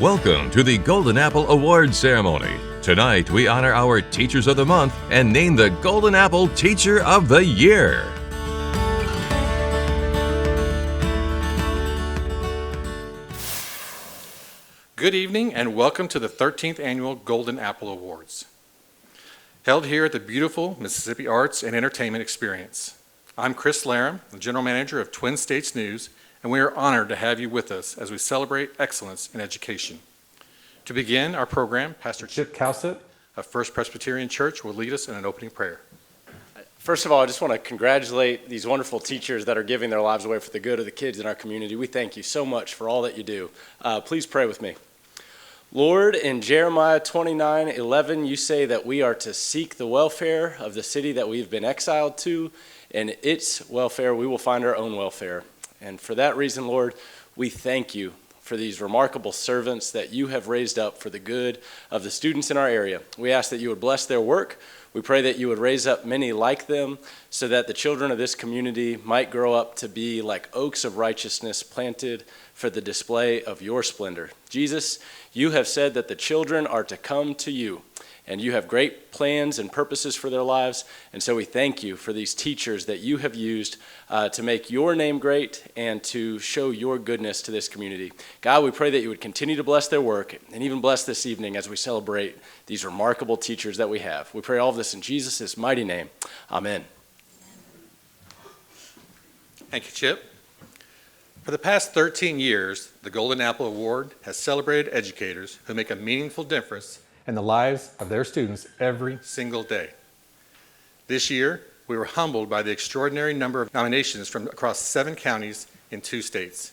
Welcome to the Golden Apple Awards Ceremony. Tonight, we honor our Teachers of the Month and name the Golden Apple Teacher of the Year. Good evening and welcome to the 13th Annual Golden Apple Awards, held here at the beautiful Mississippi Arts and Entertainment Experience. I'm Chris Laram, the General Manager of Twin States News, and we are honored to have you with us as we celebrate excellence in education. To begin our program, Pastor Chip Cowsett of First Presbyterian Church will lead us in an opening prayer. First of all, I just want to congratulate these wonderful teachers that are giving their lives away for the good of the kids in our community. We thank you so much for all that you do. Please pray with me. Lord, in Jeremiah 29:11, you say that we are to seek the welfare of the city that we've been exiled to, and its welfare we will find our own welfare. And for that reason, Lord, we thank you for these remarkable servants that you have raised up for the good of the students in our area. We ask that you would bless their work. We pray that you would raise up many like them so that the children of this community might grow up to be like oaks of righteousness planted for the display of your splendor. Jesus, you have said that the children are to come to you, and you have great plans and purposes for their lives. And so we thank you for these teachers that you have used to make your name great and to show your goodness to this community. God, we pray that you would continue to bless their work and even bless this evening as we celebrate these remarkable teachers that we have. We pray all of this in Jesus' mighty name. Amen. Thank you, Chip. For the past 13 years, the Golden Apple Award has celebrated educators who make a meaningful difference in the lives of their students every single day. This year, we were humbled by the extraordinary number of nominations from across 7 counties in 2 states,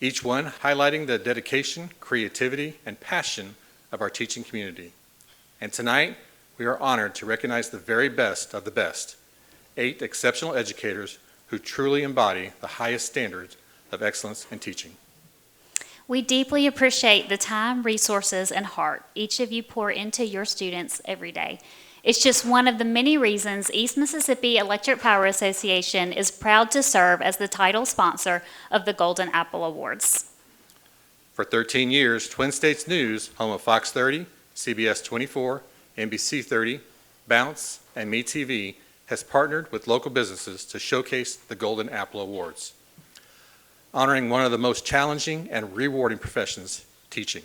each one highlighting the dedication, creativity, and passion of our teaching community. And tonight, we are honored to recognize the very best of the best, 8 exceptional educators who truly embody the highest standards of excellence in teaching. We deeply appreciate the time, resources, and heart each of you pour into your students every day. It's just one of the many reasons East Mississippi Electric Power Association is proud to serve as the title sponsor of the Golden Apple Awards. For 13 years, Twin States News, home of Fox 30, CBS 24, NBC 30, Bounce, and MeTV, has partnered with local businesses to showcase the Golden Apple Awards, honoring one of the most challenging and rewarding professions, teaching.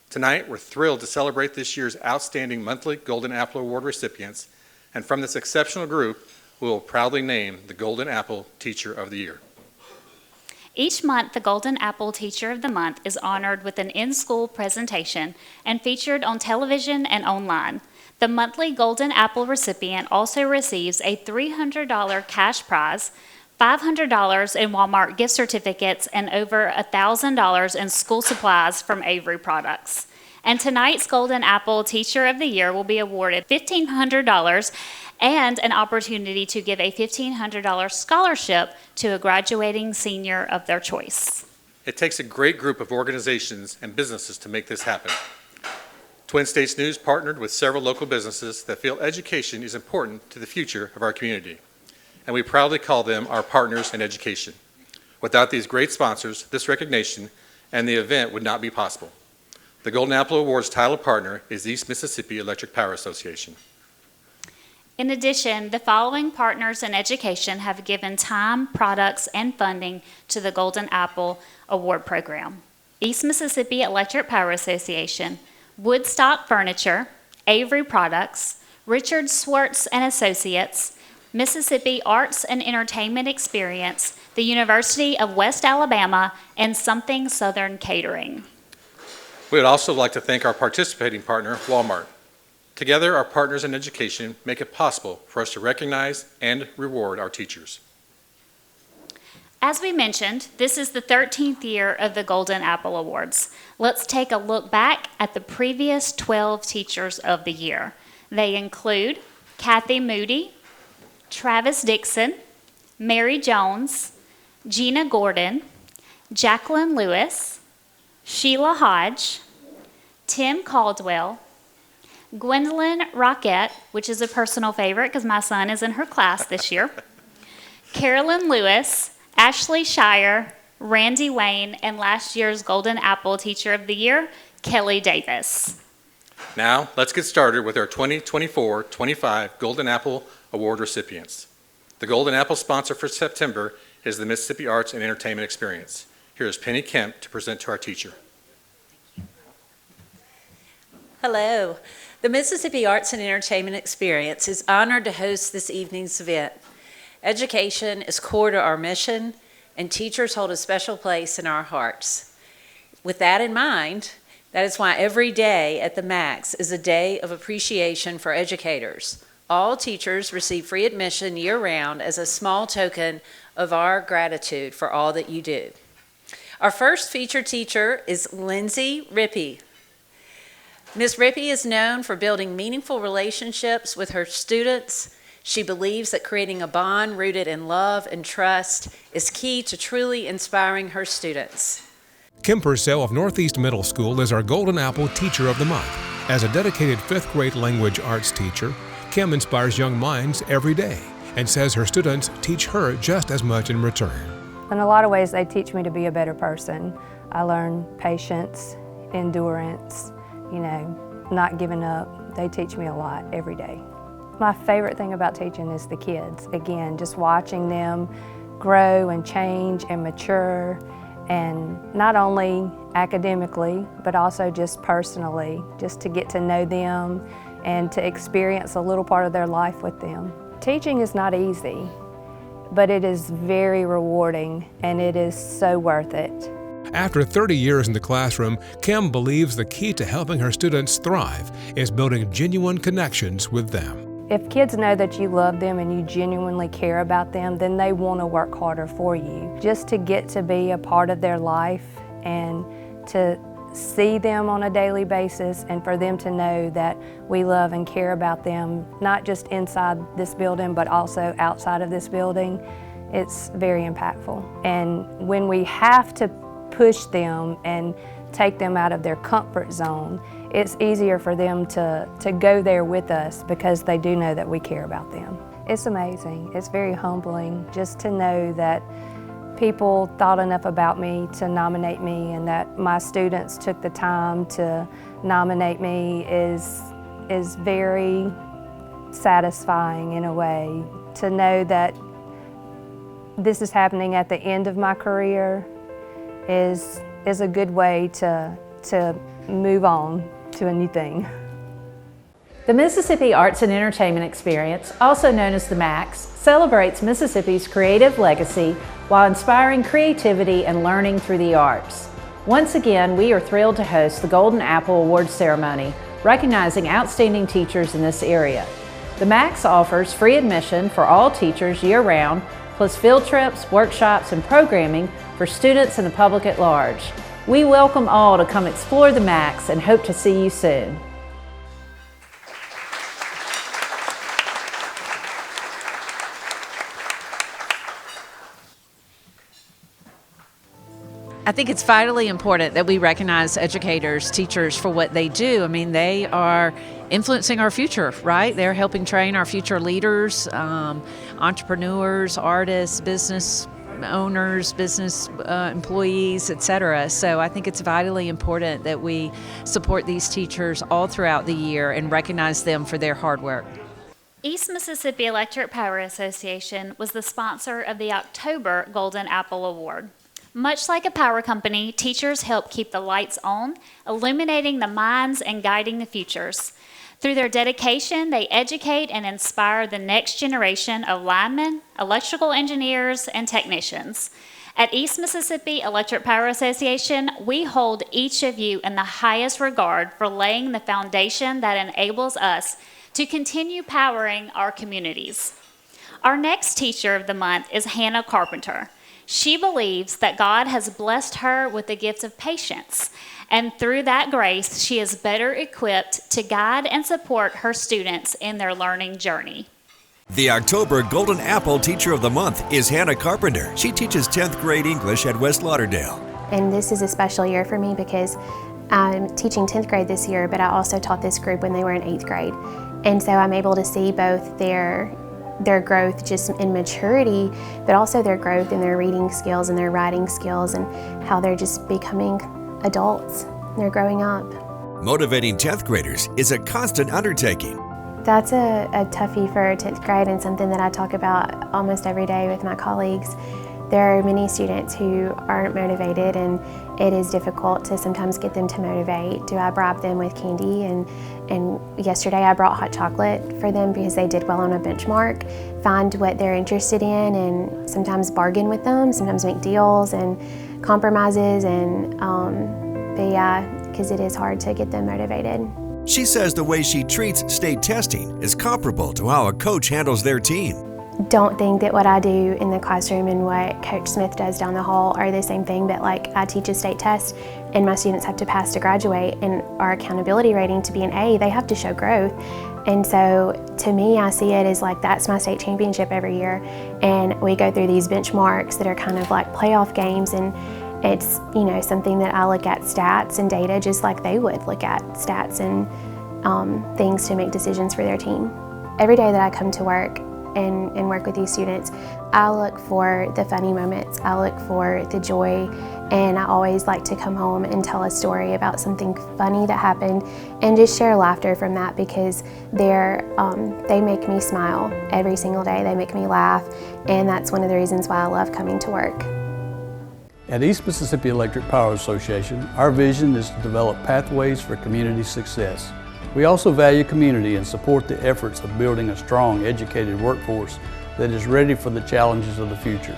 Tonight, we're thrilled to celebrate this year's outstanding monthly Golden Apple Award recipients, and from this exceptional group, we will proudly name the Golden Apple Teacher of the Year. Each month, the Golden Apple Teacher of the Month is honored with an in-school presentation and featured on television and online. The monthly Golden Apple recipient also receives a $300 cash prize, $500 in Walmart gift certificates, and over $1,000 in school supplies from Avery Products. And tonight's Golden Apple Teacher of the Year will be awarded $1,500 and an opportunity to give a $1,500 scholarship to a graduating senior of their choice. It takes a great group of organizations and businesses to make this happen. Twin States News partnered with several local businesses that feel education is important to the future of our community, and we proudly call them our partners in education. Without these great sponsors, this recognition and the event would not be possible. The Golden Apple Awards title partner is East Mississippi Electric Power Association. In addition, the following partners in education have given time, products, and funding to the Golden Apple Award program: East Mississippi Electric Power Association, Woodstock Furniture, Avery Products, Richard Swartz and Associates, Mississippi Arts and Entertainment Experience, the University of West Alabama, and Something Southern Catering. We would also like to thank our participating partner, Walmart. Together, our partners in education make it possible for us to recognize and reward our teachers. As we mentioned, this is the 13th year of the Golden Apple Awards. Let's take a look back at the previous 12 Teachers of the Year. They include Kathy Moody, Travis Dixon, Mary Jones, Gina Gordon, Jacqueline Lewis, Sheila Hodge, Tim Caldwell, Gwendolyn Rockette, which is a personal favorite because my son is in her class this year, Carolyn Lewis, Ashley Shire, Randy Wayne, and last year's Golden Apple Teacher of the Year, Kelly Davis. Now, let's get started with our 2024-25 Golden Apple Award recipients. The Golden Apple sponsor for September is the Mississippi Arts and Entertainment Experience. Here is Penny Kemp to present to our teacher. Hello. The Mississippi Arts and Entertainment Experience is honored to host this evening's event. Education is core to our mission, and teachers hold a special place in our hearts. With that in mind, that is why every day at the Max is a day of appreciation for educators. All teachers receive free admission year-round as a small token of our gratitude for all that you do. Our first featured teacher is Lindsay Rippey. Ms. Rippey is known for building meaningful relationships with her students. She believes that creating a bond rooted in love and trust is key to truly inspiring her students. Kim Purcell of Northeast Middle School is our Golden Apple Teacher of the Month. As a dedicated 5th grade language arts teacher, Kim inspires young minds every day and says her students teach her just as much in return. In a lot of ways, they teach me to be a better person. I learn patience, endurance, not giving up. They teach me a lot every day. My favorite thing about teaching is the kids. Again, just watching them grow and change and mature, and not only academically, but also just personally, just to get to know them and to experience a little part of their life with them. Teaching is not easy, but it is very rewarding, and it is so worth it. After 30 years in the classroom, Kim believes the key to helping her students thrive is building genuine connections with them. If kids know that you love them and you genuinely care about them, then they want to work harder for you. Just to get to be a part of their life and to see them on a daily basis, and for them to know that we love and care about them, not just inside this building, but also outside of this building, it's very impactful. And when we have to push them and take them out of their comfort zone, it's easier for them to go there with us because they do know that we care about them. It's amazing. It's very humbling just to know that people thought enough about me to nominate me, and that my students took the time to nominate me is very satisfying in a way. To know that this is happening at the end of my career is a good way to move on to a new thing. The Mississippi Arts and Entertainment Experience, also known as the MAX, celebrates Mississippi's creative legacy while inspiring creativity and learning through the arts. Once again, we are thrilled to host the Golden Apple Award ceremony, recognizing outstanding teachers in this area. The MAX offers free admission for all teachers year-round, plus field trips, workshops, and programming for students and the public at large. We welcome all to come explore the MAX and hope to see you soon. I think it's vitally important that we recognize educators, teachers for what they do. I mean, they are influencing our future, right? They're helping train our future leaders, entrepreneurs, artists, business owners, business employees, etc. So I think it's vitally important that we support these teachers all throughout the year and recognize them for their hard work. East Mississippi Electric Power Association was the sponsor of the October Golden Apple Award. Much like a power company, teachers help keep the lights on, illuminating the minds and guiding the futures. Through their dedication, they educate and inspire the next generation of linemen, electrical engineers, and technicians. At East Mississippi Electric Power Association, we hold each of you in the highest regard for laying the foundation that enables us to continue powering our communities. Our next Teacher of the Month is Hannah Carpenter. She believes that God has blessed her with the gift of patience, and through that grace, she is better equipped to guide and support her students in their learning journey. The October Golden Apple Teacher of the Month is Hannah Carpenter. She teaches 10th grade English at West Lauderdale. And this is a special year for me because I'm teaching 10th grade this year, but I also taught this group when they were in 8th grade. And so I'm able to see both their their growth just in maturity, but also their growth in their reading skills and their writing skills and how they're just becoming adults. They're growing up. Motivating 10th graders is a constant undertaking. That's a toughie for 10th grade and something that I talk about almost every day with my colleagues. There are many students who aren't motivated, and it is difficult to sometimes get them to motivate. Do I bribe them with candy? And yesterday I brought hot chocolate for them because they did well on a benchmark. Find what they're interested in and sometimes bargain with them, sometimes make deals and compromises, and but yeah, because it is hard to get them motivated. She says the way she treats state testing is comparable to how a coach handles their team. Don't think that what I do in the classroom and what Coach Smith does down the hall are the same thing, but like I teach a state test and my students have to pass to graduate, and our accountability rating to be an A, they have to show growth. And so to me, I see it as like that's my state championship every year, and we go through these benchmarks that are kind of like playoff games, and it's, you know, something that I look at stats and data just like they would look at stats and things to make decisions for their team. Every day that I come to work and work with these students, I look for the funny moments, I look for the joy, and I always like to come home and tell a story about something funny that happened and just share laughter from that, because they make me smile every single day, they make me laugh, and that's one of the reasons why I love coming to work. At East Mississippi Electric Power Association, our vision is to develop pathways for community success. We also value community and support the efforts of building a strong, educated workforce that is ready for the challenges of the future.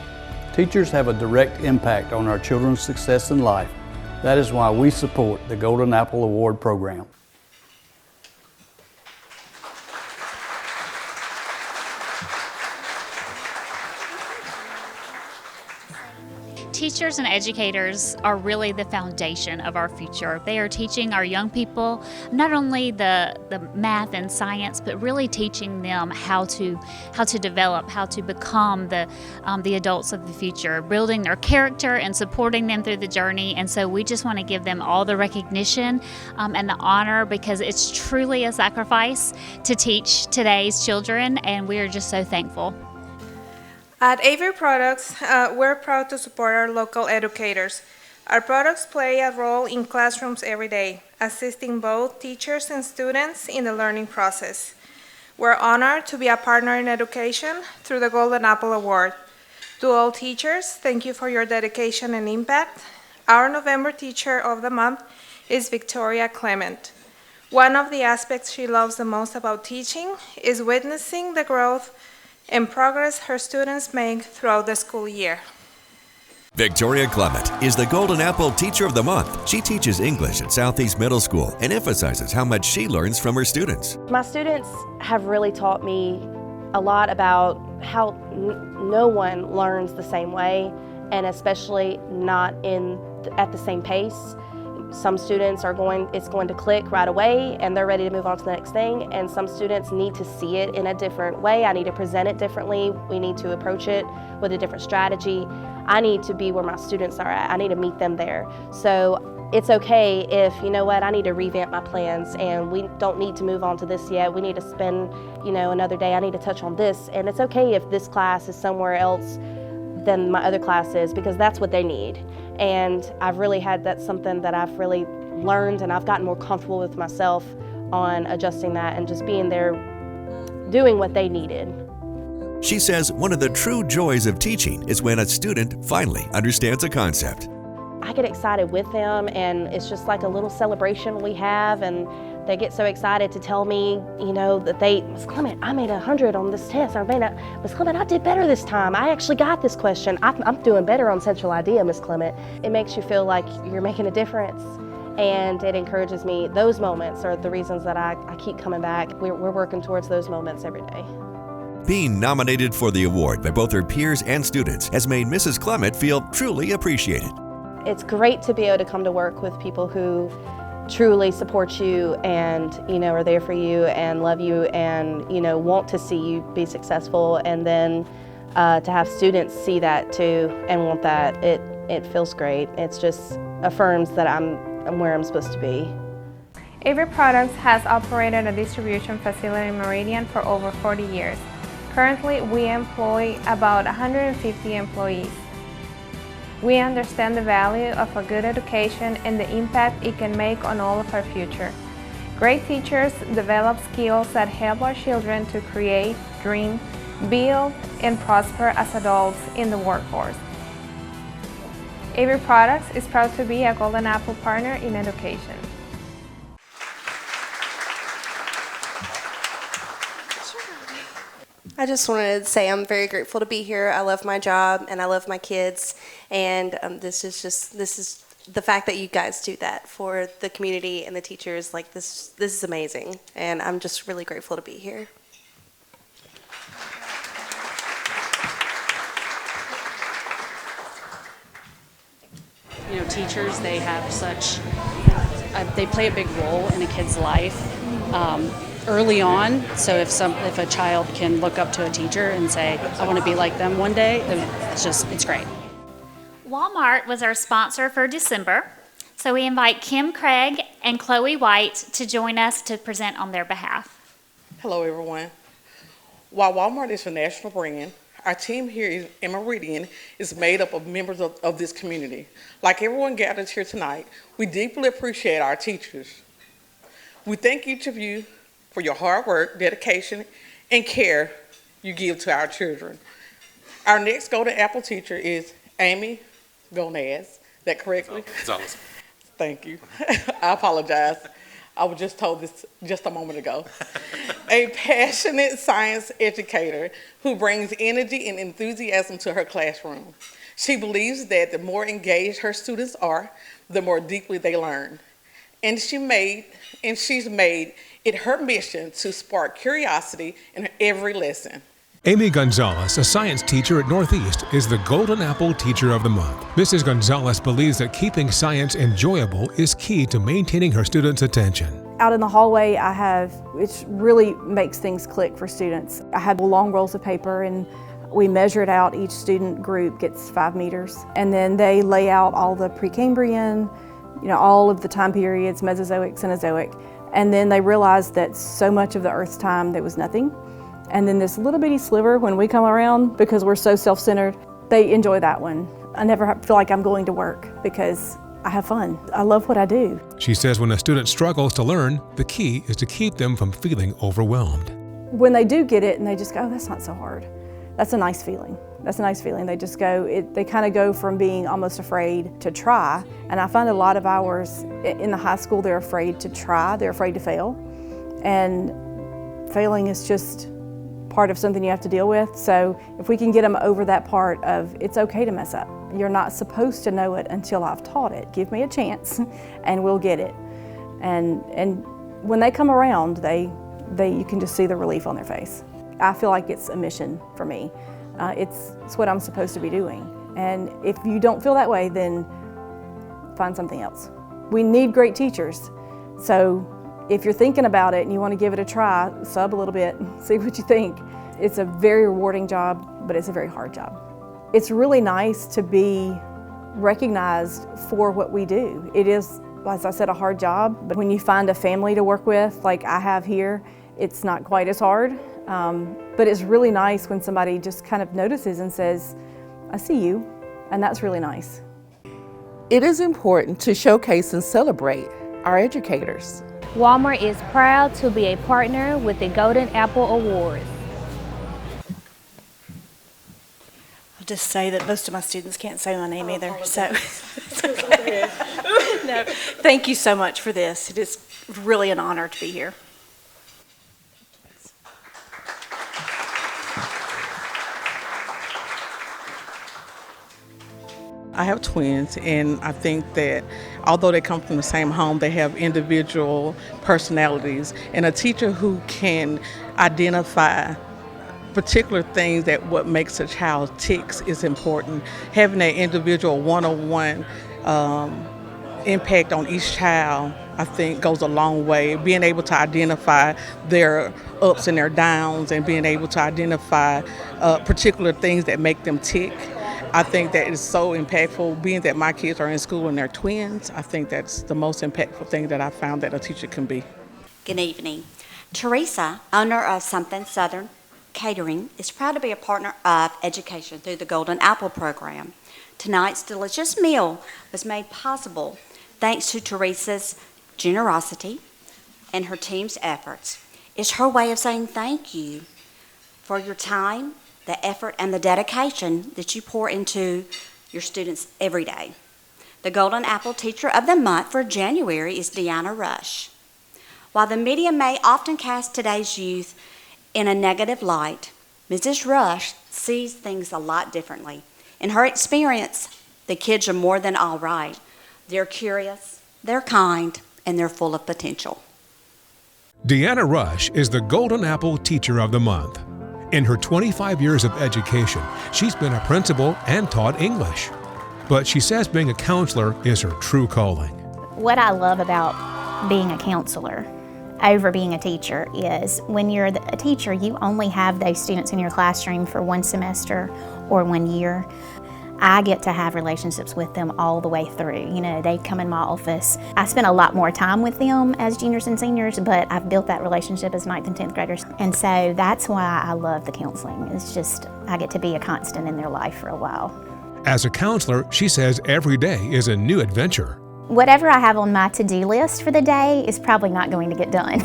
Teachers have a direct impact on our children's success in life. That is why we support the Golden Apple Award program. Teachers and educators are really the foundation of our future. They are teaching our young people not only the math and science, but really teaching them how to develop, how to become the adults of the future, building their character and supporting them through the journey. And so we just want to give them all the recognition and the honor, because it's truly a sacrifice to teach today's children, and we are just so thankful. At Avery Products, we're proud to support our local educators. Our products play a role in classrooms every day, assisting both teachers and students in the learning process. We're honored to be a partner in education through the Golden Apple Award. To all teachers, thank you for your dedication and impact. Our November Teacher of the Month is Victoria Clement. One of the aspects she loves the most about teaching is witnessing the growth and progress her students make throughout the school year. Victoria Clement is the Golden Apple Teacher of the Month. She teaches English at Southeast Middle School and emphasizes how much she learns from her students. My students have really taught me a lot about how no one learns the same way, and especially not at the same pace. Some students it's going to click right away and they're ready to move on to the next thing, and some students need to see it in a different way. I need to present it differently. We need to approach it with a different strategy. I need to be where my students are at. I need to meet them there. So it's okay if, you know what, I need to revamp my plans and we don't need to move on to this yet. We need to spend, another day. I need to touch on this, and it's okay if this class is somewhere else than my other classes, because that's what they need. And I've really that's something that I've really learned, and I've gotten more comfortable with myself on adjusting that and just being there, doing what they needed. She says one of the true joys of teaching is when a student finally understands a concept. I get excited with them, and it's just like a little celebration we have, and they get so excited to tell me, that Ms. Clement, I made 100 on this test. Ms. Clement, I did better this time. I actually got this question. I'm doing better on Central Idea, Ms. Clement. It makes you feel like you're making a difference, and it encourages me. Those moments are the reasons that I keep coming back. We're working towards those moments every day. Being nominated for the award by both her peers and students has made Mrs. Clement feel truly appreciated. It's great to be able to come to work with people who truly support you and are there for you and love you and want to see you be successful, and then to have students see that too and want that, it feels great. It's just affirms that I'm where I'm supposed to be. Avery Products has operated a distribution facility in Meridian for over 40 years. Currently, we employ about 150 employees. We understand the value of a good education and the impact it can make on all of our future. Great teachers develop skills that help our children to create, dream, build, and prosper as adults in the workforce. Avery Products is proud to be a Golden Apple partner in education. I just wanted to say I'm very grateful to be here. I love my job and I love my kids, and this is the fact that you guys do that for the community and the teachers. Like this is amazing, and I'm just really grateful to be here. You know, teachers, they have such, they play a big role in a kid's life early on. So if a child can look up to a teacher and say, I want to be like them one day, it's great. Walmart was our sponsor for December, so we invite Kim Craig and Chloe White to join us to present on their behalf. Hello, everyone. While Walmart is a national brand, our team here in Meridian is made up of members of this community. Like everyone gathered here tonight, we deeply appreciate our teachers. We thank each of you for your hard work, dedication, and care you give to our children. Our next Golden Apple teacher is Amy Gonaz. Is that correctly? Gonzalez. Thank you. I apologize. I was just told this just a moment ago. A passionate science educator who brings energy and enthusiasm to her classroom. She believes that the more engaged her students are, the more deeply they learn. And she's made it her mission to spark curiosity in every lesson. Amy Gonzalez, a science teacher at Northeast, is the Golden Apple Teacher of the Month. Mrs. Gonzalez believes that keeping science enjoyable is key to maintaining her students' attention. Out in the hallway, it really makes things click for students. I have long rolls of paper and we measure it out. Each student group gets 5 meters. And then they lay out all the Precambrian, all of the time periods, Mesozoic, Cenozoic. And then they realize that so much of the Earth's time, there was nothing. And then this little bitty sliver, when we come around, because we're so self-centered, they enjoy that one. I never feel like I'm going to work because I have fun. I love what I do. She says when a student struggles to learn, the key is to keep them from feeling overwhelmed. When they do get it and they just go, oh, that's not so hard. That's a nice feeling. That's a nice feeling. They just go, they kind of go from being almost afraid to try. And I find a lot of ours in the high school, they're afraid to try. They're afraid to fail. And failing is just part of something you have to deal with. So if we can get them over that part of it's okay to mess up. You're not supposed to know it until I've taught it. Give me a chance and we'll get it. And when they come around, you can just see the relief on their face. I feel like it's a mission for me. It's what I'm supposed to be doing. And if you don't feel that way, then find something else. We need great teachers. So if you're thinking about it and you want to give it a try, sub a little bit, see what you think. It's a very rewarding job, but it's a very hard job. It's really nice to be recognized for what we do. It is, as I said, a hard job, but when you find a family to work with, like I have here, it's not quite as hard. But it's really nice when somebody just kind of notices and says, I see you, and that's really nice. It is important to showcase and celebrate our educators. Walmart is proud to be a partner with the Golden Apple Awards. I'll just say that most of my students can't say my name either, so. No, thank you so much for this. It is really an honor to be here. I have twins, and I think that although they come from the same home, they have individual personalities. And a teacher who can identify particular things that what makes a child ticks is important. Having that individual one-on-one impact on each child, I think, goes a long way. Being able to identify their ups and their downs and being able to identify particular things that make them tick, I think that is so impactful. Being that my kids are in school and they're twins, I think that's the most impactful thing that I found that a teacher can be. Good evening. Teresa, owner of Something Southern Catering is proud to be a partner of education through the Golden Apple program. Tonight's delicious meal was made possible thanks to Teresa's generosity and her team's efforts. It's her way of saying thank you for your time, the effort, and the dedication that you pour into your students every day. The Golden Apple Teacher of the Month for January is Deanna Rush. While the media may often cast today's youth in a negative light, Mrs. Rush sees things a lot differently. In her experience, the kids are more than all right. They're curious, they're kind, and they're full of potential. Deanna Rush is the Golden Apple Teacher of the Month. In her 25 years of education, she's been a principal and taught English. But she says being a counselor is her true calling. What I love about being a counselor over being a teacher is when you're a teacher, you only have those students in your classroom for one semester or 1 year. I get to have relationships with them all the way through. You know, they come in my office. I spend a lot more time with them as juniors and seniors, but I've built that relationship as 9th and 10th graders. And so that's why I love the counseling. It's just, I get to be a constant in their life for a while. As a counselor, she says every day is a new adventure. Whatever I have on my to-do list for the day is probably not going to get done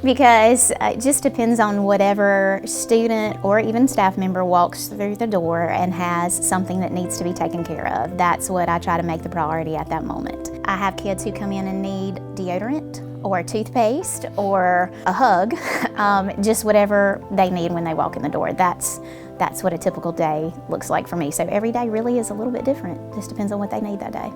because it just depends on whatever student or even staff member walks through the door and has something that needs to be taken care of. That's what I try to make the priority at that moment. I have kids who come in and need deodorant or toothpaste or a hug, just whatever they need when they walk in the door. That's what a typical day looks like for me. So every day really is a little bit different. Just depends on what they need that day.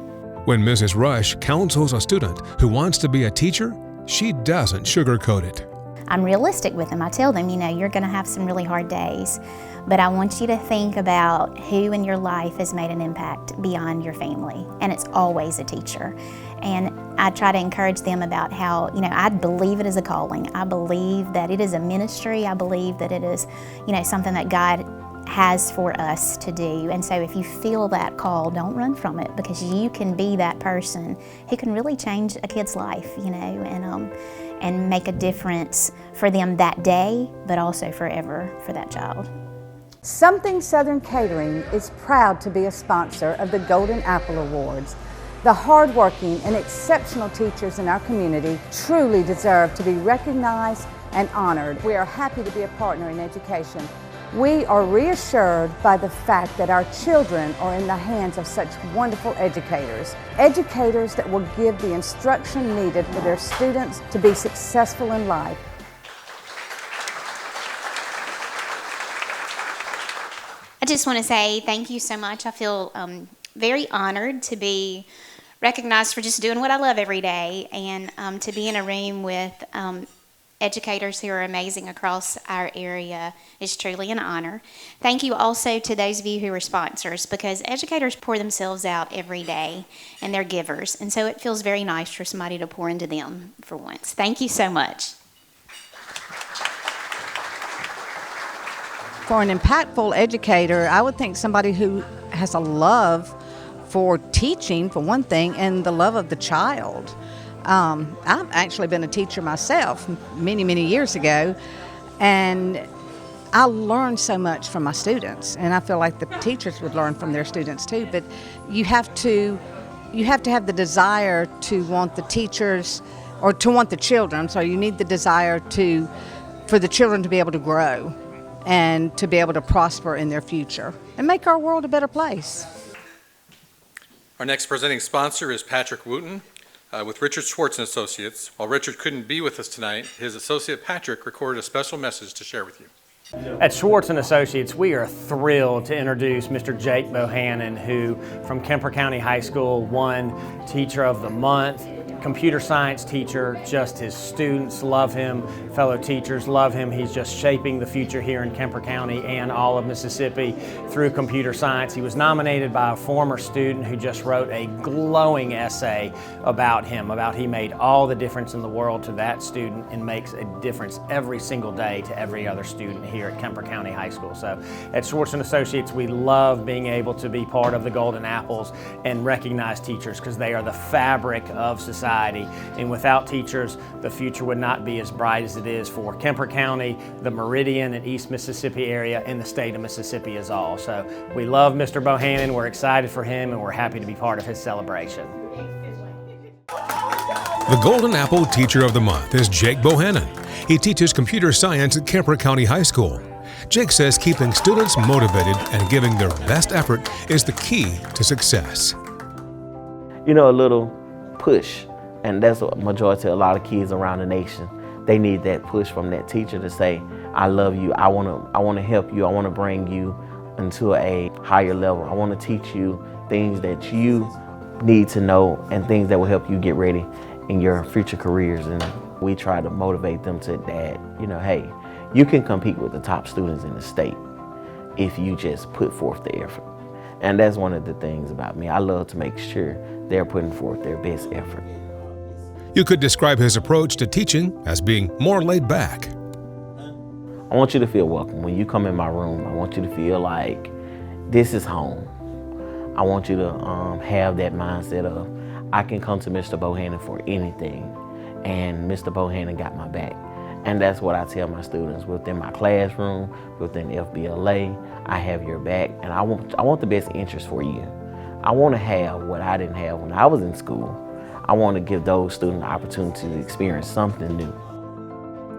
When Mrs. Rush counsels a student who wants to be a teacher, she doesn't sugarcoat it. I'm realistic with them. I tell them, you know, you're going to have some really hard days, but I want you to think about who in your life has made an impact beyond your family, and it's always a teacher. And I try to encourage them about how, you know, I believe it is a calling. I believe that it is a ministry. I believe that it is, you know, something that God has for us to do. And so if you feel that call, don't run from it, because you can be that person who can really change a kid's life, you know, and make a difference for them that day, but also forever for that child. Something Southern Catering is proud to be a sponsor of the Golden Apple Awards. The hardworking and exceptional teachers in our community truly deserve to be recognized and honored. We are happy to be a partner in education. We are reassured by the fact that our children are in the hands of such wonderful educators. Educators that will give the instruction needed for their students to be successful in life. I just want to say thank you so much. I feel very honored to be recognized for just doing what I love every day, and to be in a room with educators who are amazing across our area is truly an honor. Thank you also to those of you who are sponsors, because educators pour themselves out every day and they're givers, and so it feels very nice for somebody to pour into them for once. Thank you so much. For an impactful educator, I would think somebody who has a love for teaching, for one thing, and the love of the child. I've actually been a teacher myself many, many years ago, and I learned so much from my students, and I feel like the teachers would learn from their students too. But you have to have the desire to want the teachers, or to want the children. So you need the desire for the children to be able to grow and to be able to prosper in their future and make our world a better place. Our next presenting sponsor is Patrick Wooten with Richard Schwartz & Associates. While Richard couldn't be with us tonight, his associate Patrick recorded a special message to share with you. At Schwartz & Associates, we are thrilled to introduce Mr. Jake Bohannon, who from Kemper County High School won Teacher of the Month, computer science teacher. Just his students love him, fellow teachers love him. He's just shaping the future here in Kemper County and all of Mississippi through computer science. He was nominated by a former student who just wrote a glowing essay about him, about he made all the difference in the world to that student and makes a difference every single day to every other student here at Kemper County High School. So at Schwartz & Associates, we love being able to be part of the Golden Apples and recognize teachers, because they are the fabric of society. society. And without teachers, the future would not be as bright as it is for Kemper County, the Meridian and East Mississippi area, and the state of Mississippi as all. So we love Mr. Bohannon, we're excited for him, and we're happy to be part of his celebration. The Golden Apple Teacher of the Month is Jake Bohannon. He teaches computer science at Kemper County High School. Jake says keeping students motivated and giving their best effort is the key to success. You know, a little push, and that's what majority of a lot of kids around the nation, they need that push from that teacher to say, I love you, I want to help you, I want to bring you into a higher level. I want to teach you things that you need to know and things that will help you get ready in your future careers. And we try to motivate them to that, you know, hey, you can compete with the top students in the state if you just put forth the effort. And that's one of the things about me. I love to make sure they're putting forth their best effort. You could describe his approach to teaching as being more laid back. I want you to feel welcome. When you come in my room, I want you to feel like this is home. I want you to have that mindset of, I can come to Mr. Bohannon for anything, and Mr. Bohannon got my back. And that's what I tell my students within my classroom, within FBLA. I have your back, and I want the best interest for you. I want to have what I didn't have when I was in school. I want to give those students the opportunity to experience something new.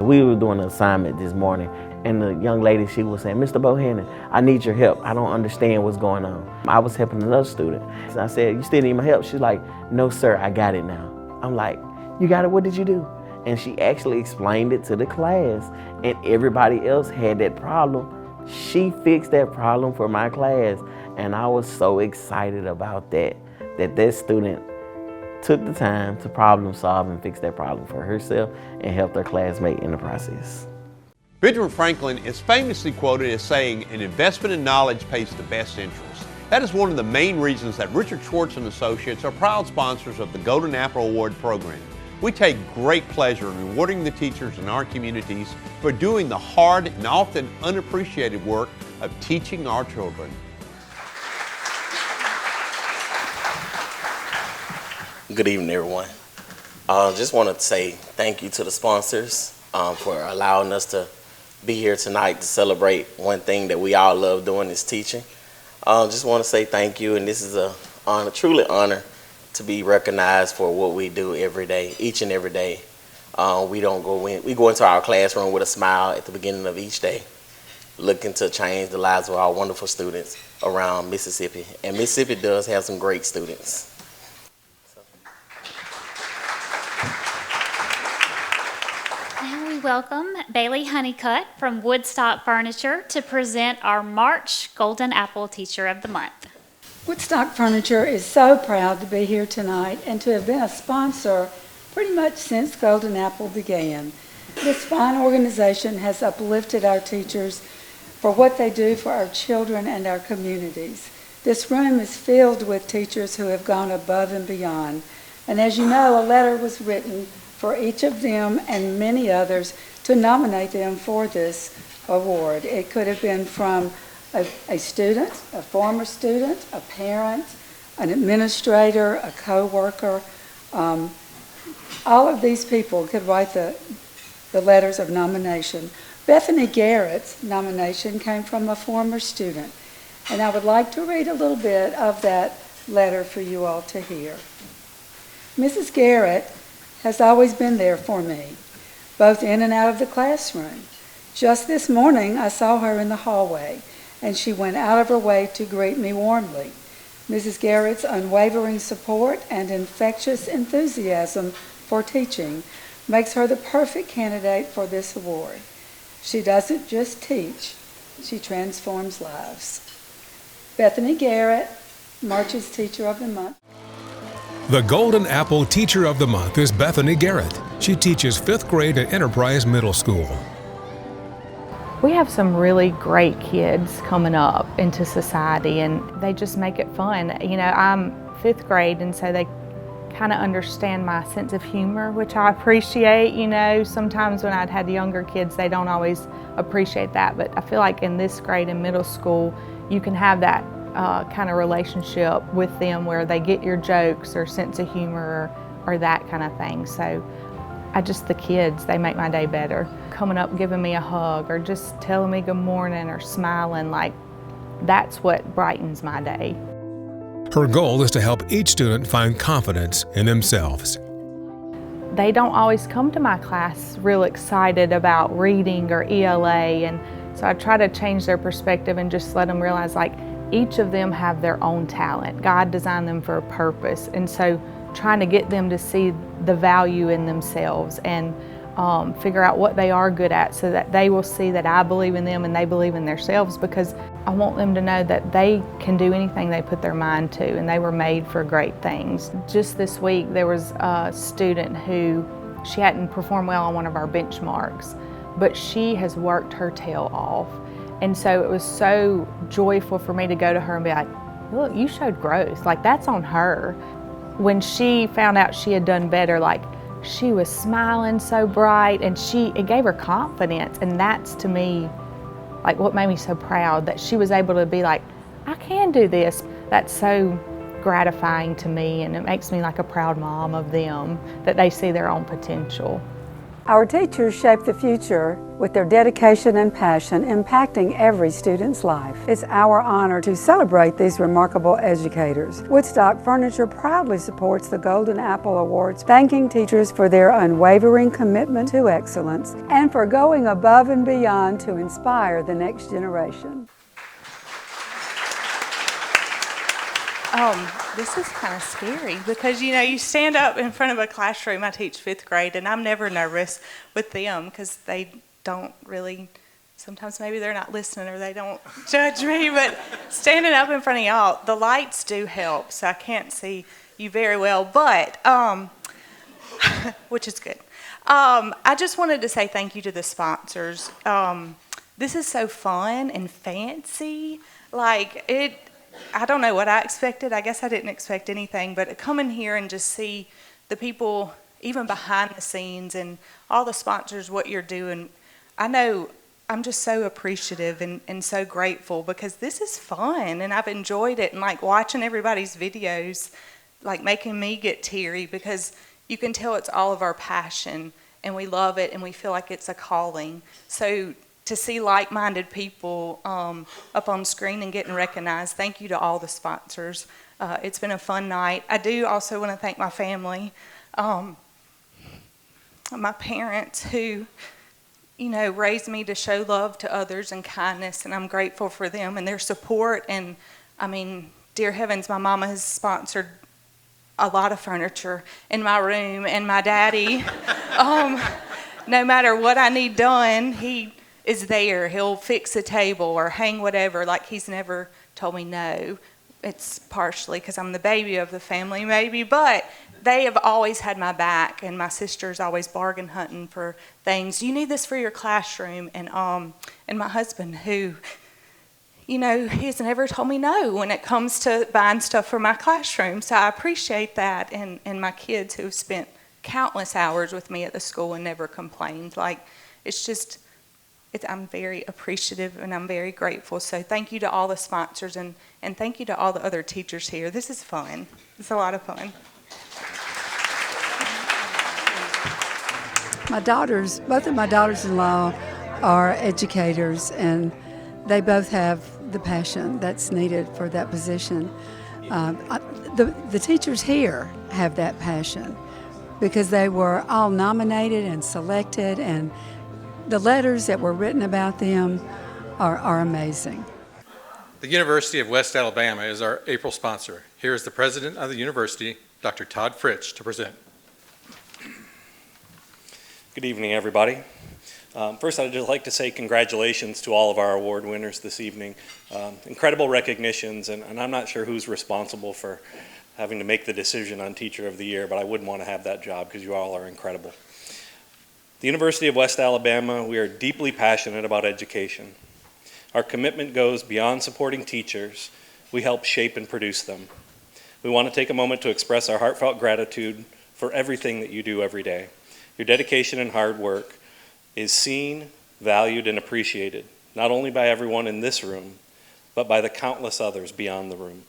We were doing an assignment this morning, and the young lady, she was saying, Mr. Bohannon, I need your help. I don't understand what's going on. I was helping another student. So I said, you still need my help? She's like, no, sir, I got it now. I'm like, you got it? What did you do? And she actually explained it to the class, and everybody else had that problem. She fixed that problem for my class, and I was so excited about that student took the time to problem solve and fix that problem for herself and help her classmate in the process. Benjamin Franklin is famously quoted as saying, an investment in knowledge pays the best interest. That is one of the main reasons that Richard Schwartz and Associates are proud sponsors of the Golden Apple Award program. We take great pleasure in rewarding the teachers in our communities for doing the hard and often unappreciated work of teaching our children. Good evening, everyone. Just want to say thank you to the sponsors for allowing us to be here tonight to celebrate one thing that we all love doing is teaching. Just want to say thank you, and this is a truly honor to be recognized for what we do every day, each and every day. We go into our classroom with a smile at the beginning of each day, looking to change the lives of our wonderful students around Mississippi. And Mississippi does have some great students. Now we welcome Bailey Honeycutt from Woodstock Furniture to present our March Golden Apple Teacher of the Month. Woodstock Furniture is so proud to be here tonight and to have been a sponsor pretty much since Golden Apple began. This fine organization has uplifted our teachers for what they do for our children and our communities. This room is filled with teachers who have gone above and beyond. And as you know, a letter was written for each of them and many others to nominate them for this award. It could have been from a student, a former student, a parent, an administrator, a co-worker. All of these people could write the letters of nomination. Bethany Garrett's nomination came from a former student, and I would like to read a little bit of that letter for you all to hear. Mrs. Garrett has always been there for me, both in and out of the classroom. Just this morning, I saw her in the hallway, and she went out of her way to greet me warmly. Mrs. Garrett's unwavering support and infectious enthusiasm for teaching makes her the perfect candidate for this award. She doesn't just teach, she transforms lives. Bethany Garrett, March's Teacher of the Month. The Golden Apple Teacher of the Month is Bethany Garrett. She teaches 5th grade at Enterprise Middle School. We have some really great kids coming up into society, and they just make it fun. You know, I'm 5th grade, and so they kind of understand my sense of humor, which I appreciate. You know, sometimes when I'd had younger kids, they don't always appreciate that, but I feel like in this grade in middle school, you can have that kind of relationship with them where they get your jokes or sense of humor or that kind of thing. So the kids, they make my day better. Coming up, giving me a hug, or just telling me good morning, or smiling, like that's what brightens my day. Her goal is to help each student find confidence in themselves. They don't always come to my class real excited about reading or ELA, and so I try to change their perspective and just let them realize like each of them have their own talent. God designed them for a purpose, and so trying to get them to see the value in themselves and figure out what they are good at, so that they will see that I believe in them and they believe in themselves, because I want them to know that they can do anything they put their mind to, and they were made for great things. Just this week there was a student who, she hadn't performed well on one of our benchmarks, but she has worked her tail off. And so it was so joyful for me to go to her and be like, look, you showed growth, like that's on her. When she found out she had done better, like she was smiling so bright, and it gave her confidence, and that's to me like what made me so proud, that she was able to be like, I can do this. That's so gratifying to me, and it makes me like a proud mom of them, that they see their own potential. Our teachers shape the future with their dedication and passion, impacting every student's life. It's our honor to celebrate these remarkable educators. Woodstock Furniture proudly supports the Golden Apple Awards, thanking teachers for their unwavering commitment to excellence and for going above and beyond to inspire the next generation. This is kind of scary because, you know, you stand up in front of a classroom. I teach 5th grade, and I'm never nervous with them because they don't really, sometimes maybe they're not listening or they don't judge me, but standing up in front of y'all, the lights do help, so I can't see you very well, but, which is good. I just wanted to say thank you to the sponsors. This is so fun and fancy. I don't know what I expected. I guess I didn't expect anything, but to come in here and just see the people, even behind the scenes, and all the sponsors, what you're doing, I know I'm just so appreciative and so grateful, because this is fun, and I've enjoyed it, and like watching everybody's videos, like making me get teary, because you can tell it's all of our passion, and we love it, and we feel like it's a calling. So to see like-minded people up on screen and getting recognized, thank you to all the sponsors. It's been a fun night. I do also want to thank my family, my parents who, you know, raised me to show love to others and kindness, and I'm grateful for them and their support. And I mean, dear heavens, my mama has sponsored a lot of furniture in my room, and my daddy, no matter what I need done, he is there. He'll fix a table or hang whatever. Like, he's never told me no. It's partially because I'm the baby of the family, maybe, but they have always had my back, and my sister's always bargain hunting for things. You need this for your classroom, and my husband, who, you know, he's never told me no when it comes to buying stuff for my classroom. So I appreciate that, and my kids who've spent countless hours with me at the school and never complained. Like, it's just, I'm very appreciative and I'm very grateful. So thank you to all the sponsors, and thank you to all the other teachers here. This is fun. It's a lot of fun. Both of my daughters-in-law are educators, and they both have the passion that's needed for that position. The teachers here have that passion because they were all nominated and selected, and the letters that were written about them are amazing. The University of West Alabama is our April sponsor. Here is the president of the university, Dr. Todd Fritsch, to present. Good evening, everybody. First, I'd just like to say congratulations to all of our award winners this evening. Incredible recognitions, and I'm not sure who's responsible for having to make the decision on Teacher of the Year, but I wouldn't want to have that job because you all are incredible. The University of West Alabama, we are deeply passionate about education. Our commitment goes beyond supporting teachers. We help shape and produce them. We want to take a moment to express our heartfelt gratitude for everything that you do every day. Your dedication and hard work is seen, valued, and appreciated, not only by everyone in this room, but by the countless others beyond the room.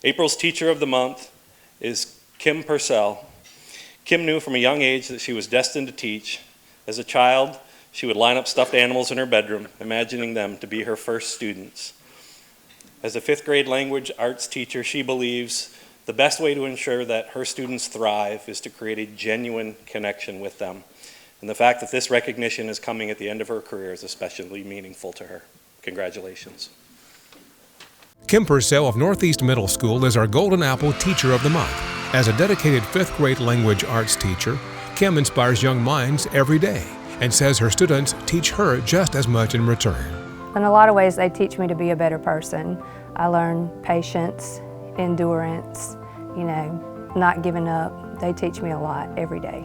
April's Teacher of the Month is Kim Purcell. Kim knew from a young age that she was destined to teach. As a child, she would line up stuffed animals in her bedroom, imagining them to be her first students. As a fifth grade language arts teacher, she believes the best way to ensure that her students thrive is to create a genuine connection with them. And the fact that this recognition is coming at the end of her career is especially meaningful to her. Congratulations. Kim Purcell of Northeast Middle School is our Golden Apple Teacher of the Month. As a dedicated fifth grade language arts teacher, Kim inspires young minds every day and says her students teach her just as much in return. In a lot of ways, they teach me to be a better person. I learn patience, endurance, not giving up. They teach me a lot every day.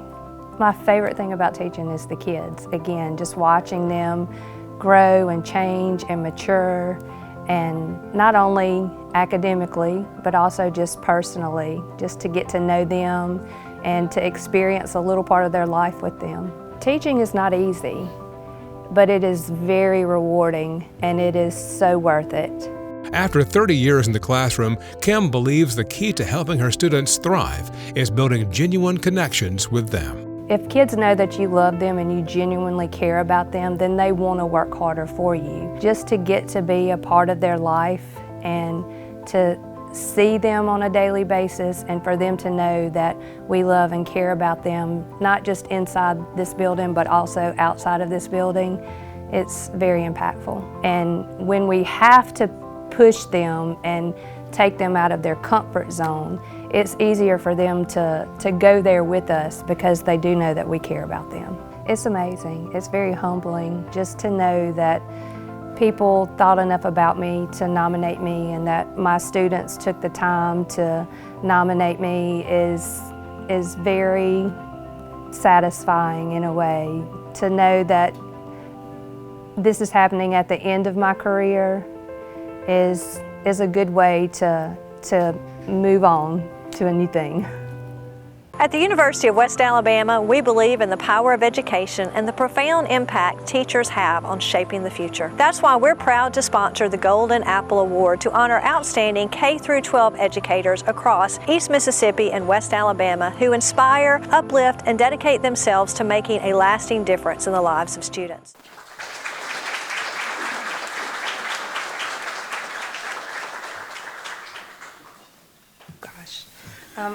My favorite thing about teaching is the kids. Again, just watching them grow and change and mature, and not only academically, but also just personally, just to get to know them and to experience a little part of their life with them. Teaching is not easy, but it is very rewarding, and it is so worth it. After 30 years in the classroom, Kim believes the key to helping her students thrive is building genuine connections with them. If kids know that you love them and you genuinely care about them, then they want to work harder for you. Just to get to be a part of their life and to see them on a daily basis, and for them to know that we love and care about them, not just inside this building, but also outside of this building, it's very impactful. And when we have to push them and take them out of their comfort zone, it's easier for them to go there with us because they do know that we care about them. It's amazing. It's very humbling just to know that people thought enough about me to nominate me, and that my students took the time to nominate me is very satisfying in a way. To know that this is happening at the end of my career is a good way to move on to a new thing. At the University of West Alabama, we believe in the power of education and the profound impact teachers have on shaping the future. That's why we're proud to sponsor the Golden Apple Award to honor outstanding K-12 educators across East Mississippi and West Alabama who inspire, uplift, and dedicate themselves to making a lasting difference in the lives of students.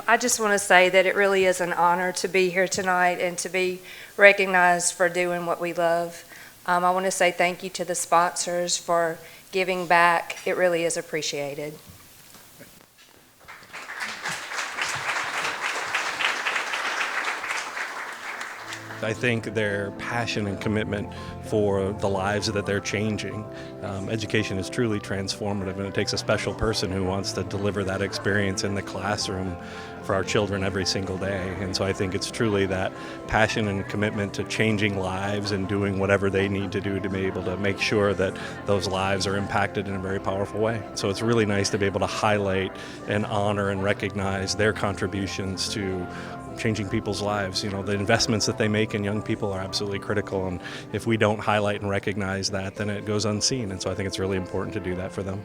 I just want to say that it really is an honor to be here tonight and to be recognized for doing what we love. I want to say thank you to the sponsors for giving back. It really is appreciated. I think their passion and commitment for the lives that they're changing. Education is truly transformative, and it takes a special person who wants to deliver that experience in the classroom for our children every single day. And so I think it's truly that passion and commitment to changing lives and doing whatever they need to do to be able to make sure that those lives are impacted in a very powerful way. So it's really nice to be able to highlight and honor and recognize their contributions to changing people's lives. You know, the investments that they make in young people are absolutely critical, and if we don't highlight and recognize that, then it goes unseen. And so I think it's really important to do that for them.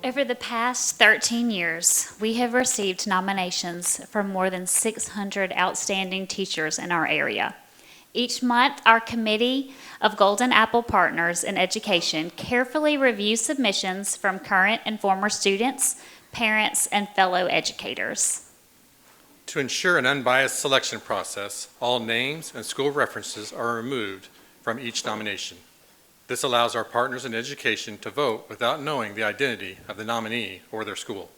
Over the past 13 years, we have received nominations from more than 600 outstanding teachers in our area. Each month, our committee of Golden Apple Partners in Education carefully reviews submissions from current and former students, parents, and fellow educators. To ensure an unbiased selection process, all names and school references are removed from each nomination. This allows our partners in education to vote without knowing the identity of the nominee or their school.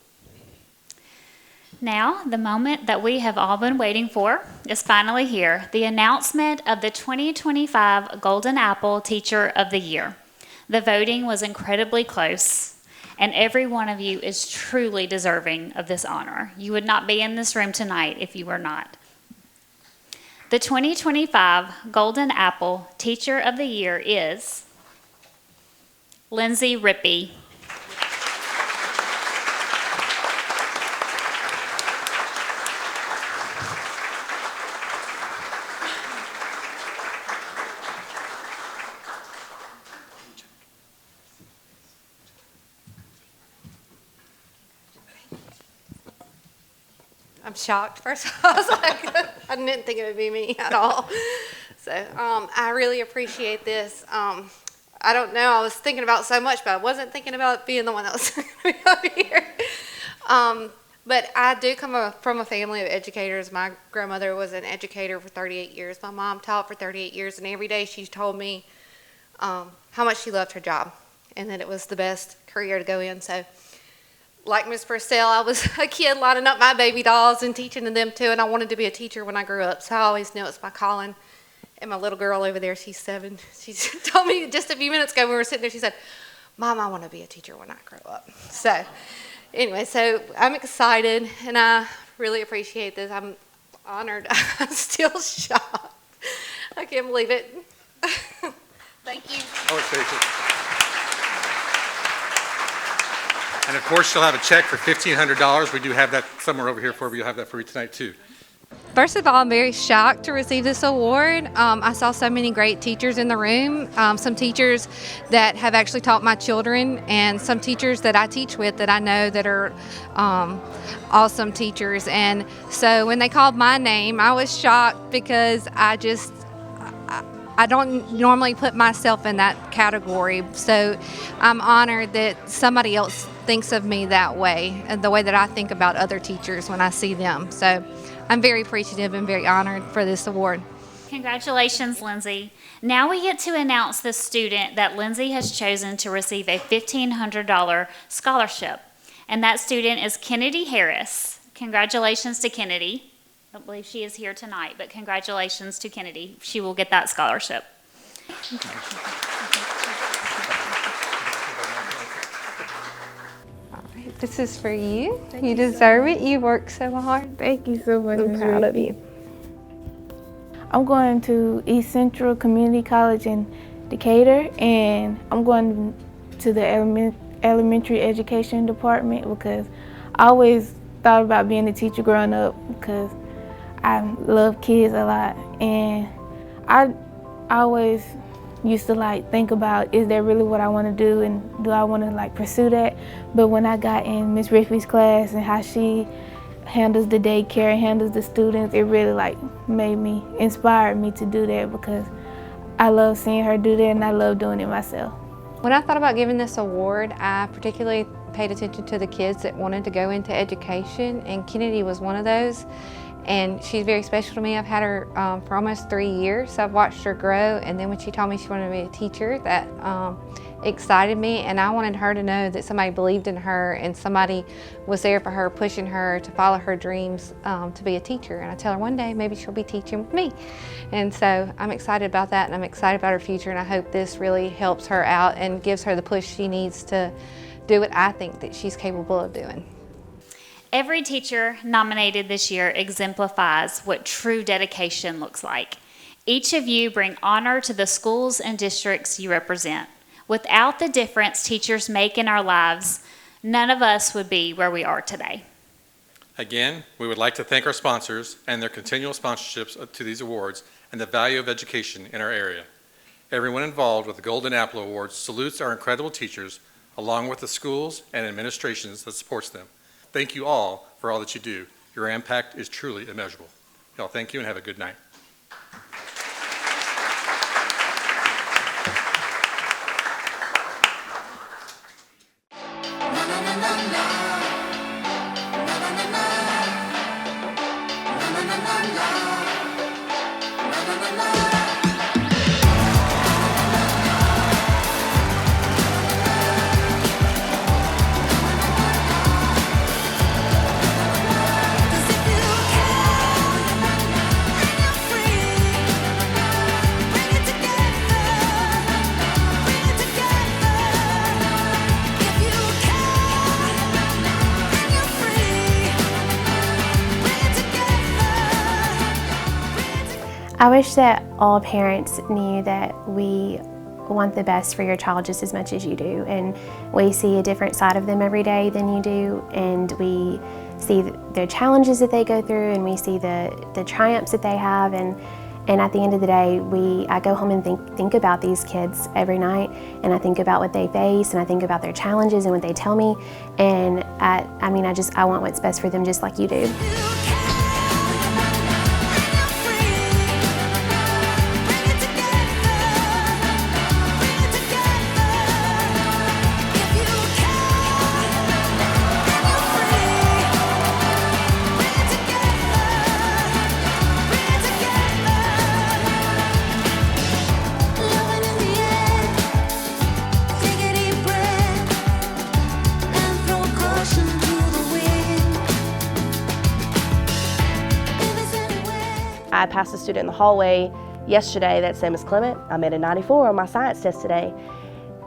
Now, the moment that we have all been waiting for is finally here, the announcement of the 2025 Golden Apple Teacher of the Year. The voting was incredibly close, and every one of you is truly deserving of this honor. You would not be in this room tonight if you were not. The 2025 Golden Apple Teacher of the Year is Lindsay Rippey. I'm shocked. First of all, I was like, I didn't think it would be me at all. So I really appreciate this. I don't know, I was thinking about so much, but I wasn't thinking about being the one that was going to be up here. But I do come from a family of educators. My grandmother was an educator for 38 years. My mom taught for 38 years, and every day she told me how much she loved her job and that it was the best career to go in. So, like Ms. Purcell, I was a kid lining up my baby dolls and teaching them too, and I wanted to be a teacher when I grew up, so I always knew it's my calling. And my little girl over there, she's 7, she told me just a few minutes ago when we were sitting there, she said, Mom, I want to be a teacher when I grow up. So anyway, so I'm excited, and I really appreciate this. I'm honored. I'm still shocked. I can't believe it. Thank you. And of course, she'll have a check for $1,500. We do have that somewhere over here for you. We'll have that for you tonight, too. First of all, I'm very shocked to receive this award. I saw so many great teachers in the room, some teachers that have actually taught my children, and some teachers that I teach with that I know that are awesome teachers. And so when they called my name, I was shocked because I don't normally put myself in that category. So I'm honored that somebody else thinks of me that way, and the way that I think about other teachers when I see them. So I'm very appreciative and very honored for this award. Congratulations, Lindsay. Now we get to announce the student that Lindsay has chosen to receive a $1,500 scholarship. And that student is Kennedy Harris. Congratulations to Kennedy. I don't believe she is here tonight, but congratulations to Kennedy. She will get that scholarship. This is for you. You deserve it. You work so hard. Thank you so much. I'm proud of you. I'm going to East Central Community College in Decatur, and I'm going to the elementary education department because I always thought about being a teacher growing up because I love kids a lot, and I always used to think about, is that really what I want to do, and do I want to pursue that? But when I got in Miss Rigby's class and how she handles the daycare and handles the students, it really inspired me to do that because I love seeing her do that and I love doing it myself. When I thought about giving this award, I particularly paid attention to the kids that wanted to go into education, and Kennedy was one of those. And she's very special to me. I've had her for almost 3 years, so I've watched her grow, and then when she told me she wanted to be a teacher, that excited me, and I wanted her to know that somebody believed in her and somebody was there for her, pushing her to follow her dreams to be a teacher. And I tell her one day maybe she'll be teaching with me. And so I'm excited about that, and I'm excited about her future, and I hope this really helps her out and gives her the push she needs to do what I think that she's capable of doing. Every teacher nominated this year exemplifies what true dedication looks like. Each of you bring honor to the schools and districts you represent. Without the difference teachers make in our lives, none of us would be where we are today. Again, we would like to thank our sponsors and their continual sponsorships to these awards and the value of education in our area. Everyone involved with the Golden Apple Awards salutes our incredible teachers, along with the schools and administrations that supports them. Thank you all for all that you do. Your impact is truly immeasurable. Y'all, thank you and have a good night. I wish that all parents knew that we want the best for your child just as much as you do, and we see a different side of them every day than you do, and we see the challenges that they go through, and we see the triumphs that they have, and at the end of the day, I go home and think about these kids every night, and I think about what they face, and I think about their challenges and what they tell me, and I want what's best for them just like you do. I passed a student in the hallway yesterday that said, "Miss Clement, I made a 94 on my science test today."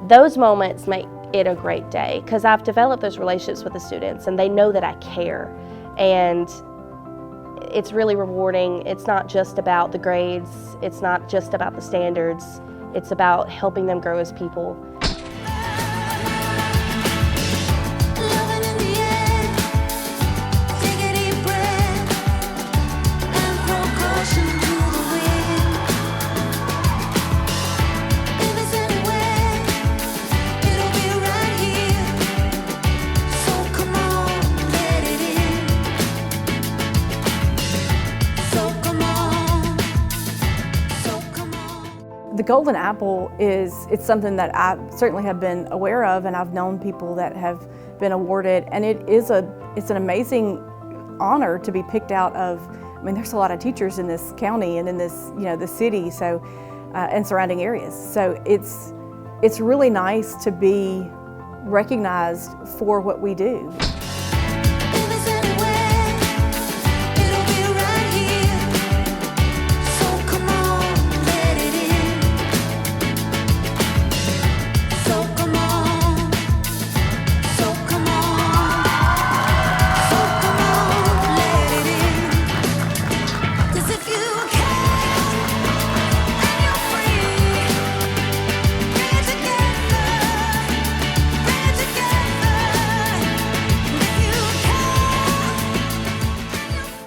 Those moments make it a great day because I've developed those relationships with the students and they know that I care. And it's really rewarding. It's not just about the grades, it's not just about the standards, it's about helping them grow as people. The Golden Apple it's something that I certainly have been aware of, and I've known people that have been awarded, and it's an amazing honor to be picked out of. I mean, there's a lot of teachers in this county and in this, the city, so and surrounding areas. So it's really nice to be recognized for what we do.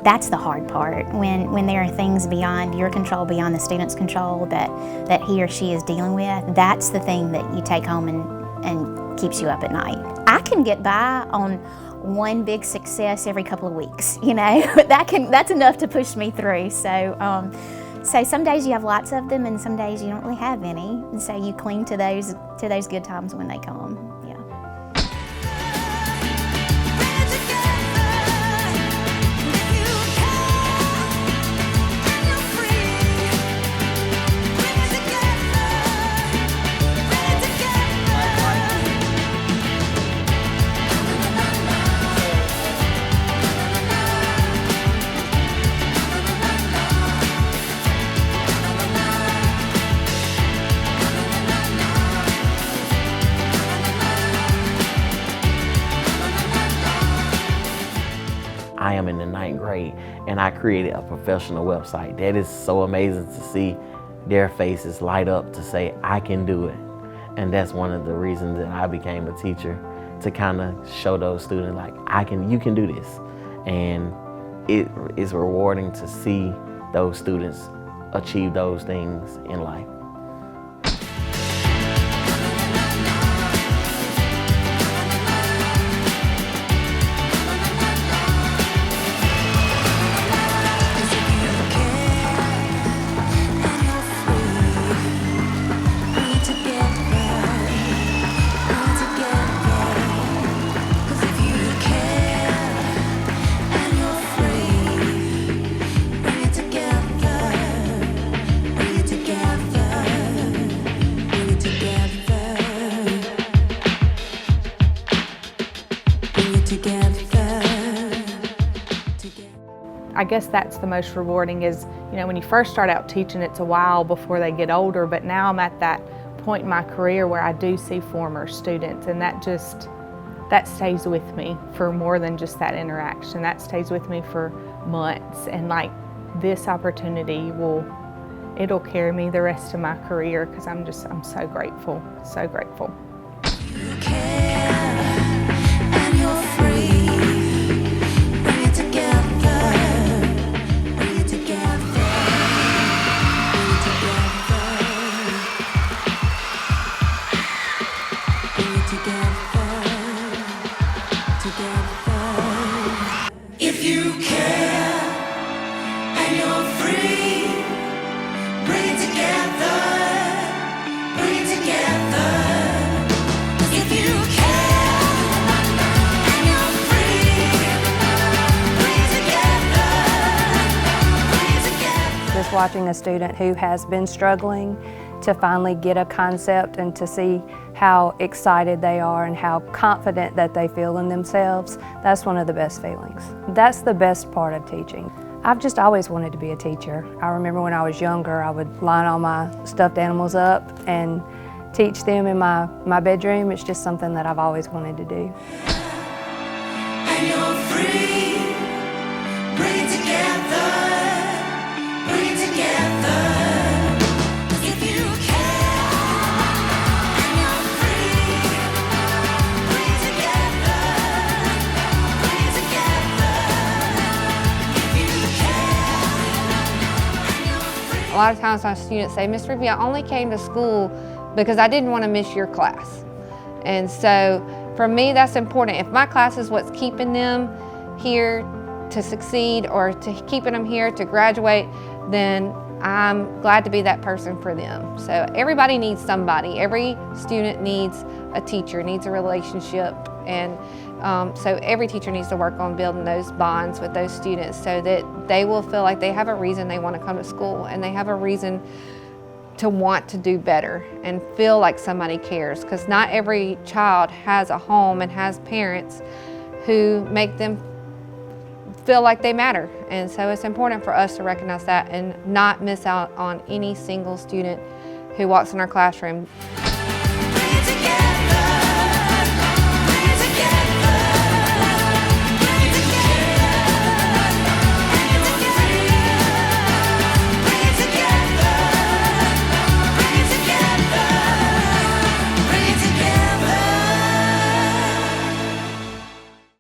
That's the hard part, when there are things beyond your control, beyond the student's control that he or she is dealing with. That's the thing that you take home and keeps you up at night. I can get by on one big success every couple of weeks, that's enough to push me through. So some days you have lots of them and some days you don't really have any. And so you cling to those good times when they come. I am in the 9th grade and I created a professional website. That is so amazing to see their faces light up to say, I can do it. And that's one of the reasons that I became a teacher, to kind of show those students like, you can do this. And it is rewarding to see those students achieve those things in life. I guess that's the most rewarding is, when you first start out teaching, it's a while before they get older, but now I'm at that point in my career where I do see former students, and that stays with me for more than just that interaction. That stays with me for months, and this opportunity it'll carry me the rest of my career because I'm so grateful, so grateful. If you care and you're free, bring it together, bring it together. If you care and you're free, bring it together, bring it together. Just watching a student who has been struggling to finally get a concept and to see how excited they are and how confident that they feel in themselves, that's one of the best feelings. That's the best part of teaching. I've just always wanted to be a teacher. I remember when I was younger, I would line all my stuffed animals up and teach them in my bedroom. It's just something that I've always wanted to do. And you're free. Bring it together. Bring it together. If you care. And you're free. Bring it together. Bring it together. If you care. A lot of times my students say, Miss Ruby, I only came to school because I didn't want to miss your class. And so for me, that's important. If my class is what's keeping them here to succeed or to keeping them here to graduate, then I'm glad to be that person for them. So everybody needs somebody. Every student needs a teacher, needs a relationship. And so every teacher needs to work on building those bonds with those students so that they will feel like they have a reason they want to come to school and they have a reason to want to do better and feel like somebody cares, because not every child has a home and has parents who make them feel like they matter. And so it's important for us to recognize that and not miss out on any single student who walks in our classroom.